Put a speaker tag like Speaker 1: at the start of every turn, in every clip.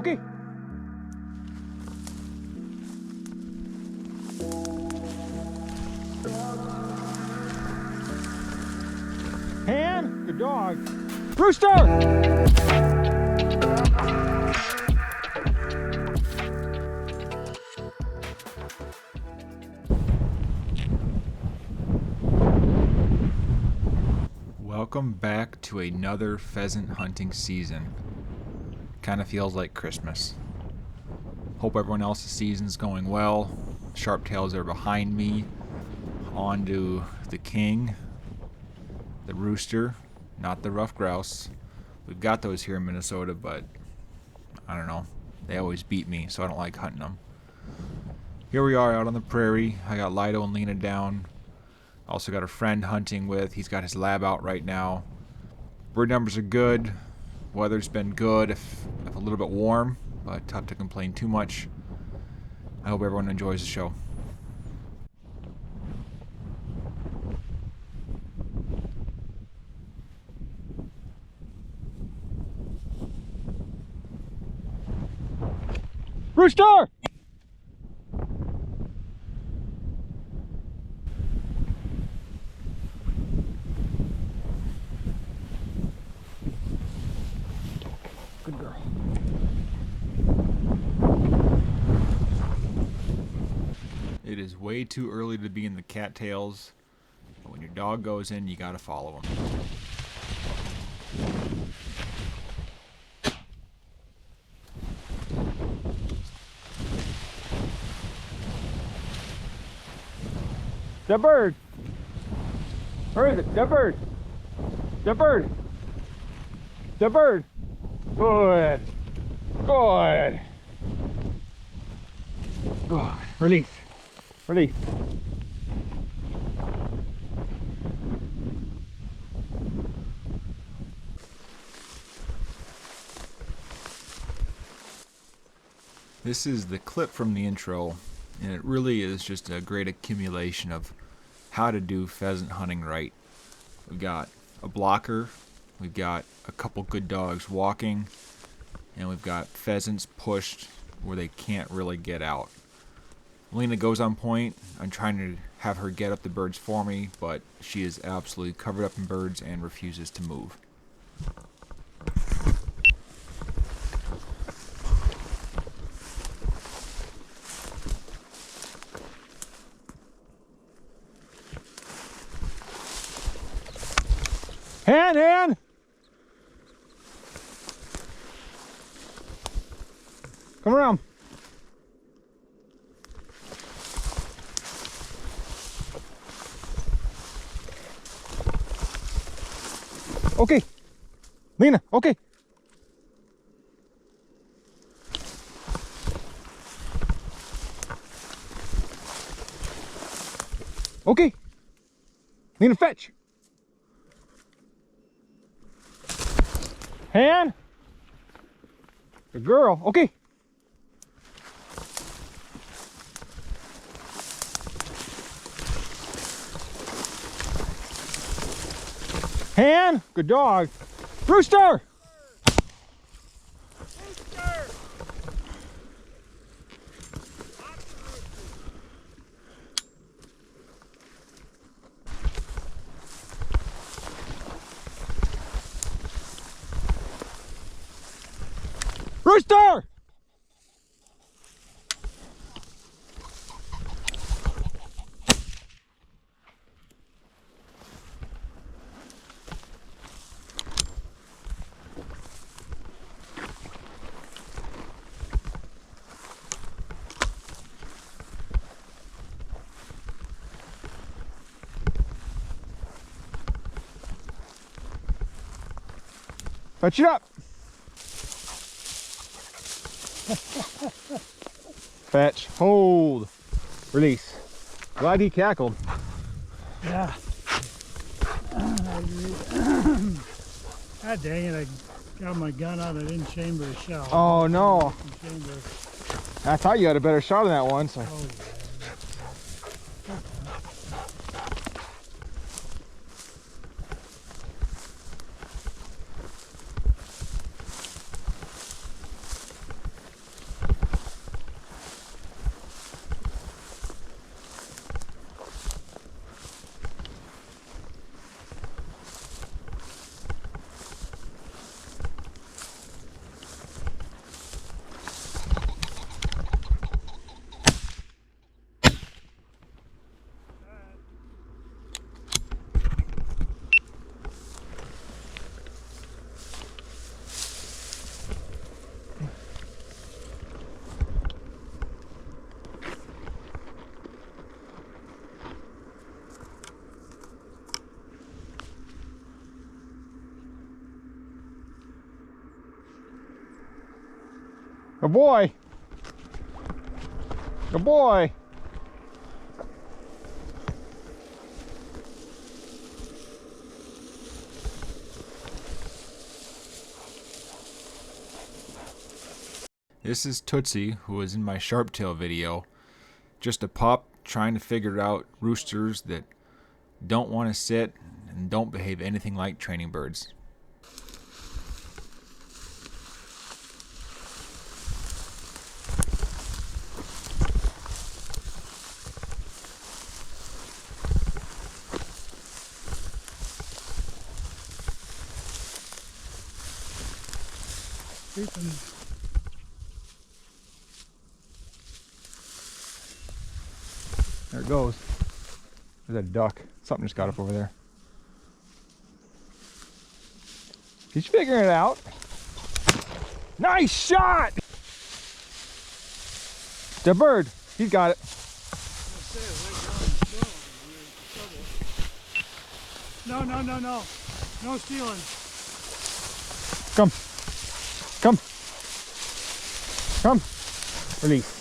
Speaker 1: Okay. Hand, good dog. Rooster! Welcome back to another pheasant hunting season. Kind of feels like Christmas. Hope everyone else's season's going well. Sharptails are behind me. On to the king, the rooster, not the rough grouse. We've got those here in Minnesota, but I don't know. They always beat me, so I don't like hunting them. Here we are out on the prairie. I got Lido and Lena down. Also got a friend hunting with. He's got his lab out right now. Bird numbers are good. Weather's been good, if a little bit warm, but tough to complain too much. I hope everyone enjoys the show. Rooster! Good girl. It is way too early to be in the cattails, but when your dog goes in, you gotta follow him. The bird! Where is it? The bird! The bird! The bird! Good! Good! Good. Release. Release. This is the clip from the intro, and it really is just a great accumulation of how to do pheasant hunting right. We've got a blocker, we've got a couple good dogs walking, and we've got pheasants pushed where they can't really get out. Lena goes on point. I'm trying to have her get up the birds for me, but she is absolutely covered up in birds and refuses to move. Hand! Come around. Okay. Lena, okay. Okay. Lena, fetch. Hand. Good girl. Okay. Hand. Good dog. Rooster. Rooster! Fetch it up. Fetch, hold, release. Glad he cackled.
Speaker 2: Yeah. God dang it, I got my gun out, I didn't chamber a shell.
Speaker 1: Oh no. I thought you had a better shot on that one. So.
Speaker 2: Oh, yeah.
Speaker 1: Good boy. Good boy. This is Tootsie, who was in my sharptail video. Just a pup trying to figure out roosters that don't want to sit and don't behave anything like training birds. There it goes. There's a duck. Something just got up over there. He's figuring it out. Nice shot! The bird. He's got it.
Speaker 2: No, no, no, no. No stealing.
Speaker 1: Come. Come. Come. Release.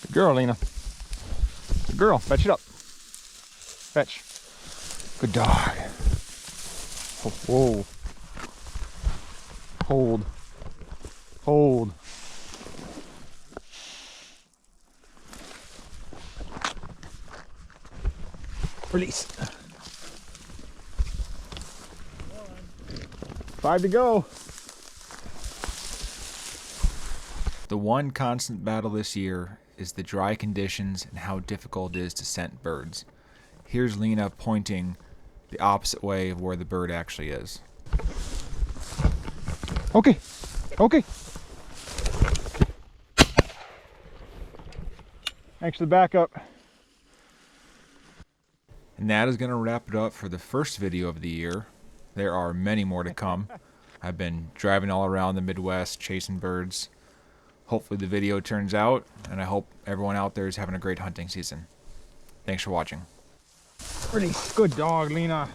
Speaker 1: Good girl, Lena. Good girl. Fetch it up. Fetch. Good dog. Oh, whoa. Hold. Hold. Release. 5 to go. The one constant battle this year is the dry conditions and how difficult it is to scent birds. Here's Lena pointing the opposite way of where the bird actually is. Okay, okay. Thanks for the backup. And that is going to wrap it up for the first video of the year. There are many more to come. I've been driving all around the Midwest chasing birds. Hopefully the video turns out, and I hope everyone out there is having a great hunting season. Thanks for watching. Pretty good dog, Lena.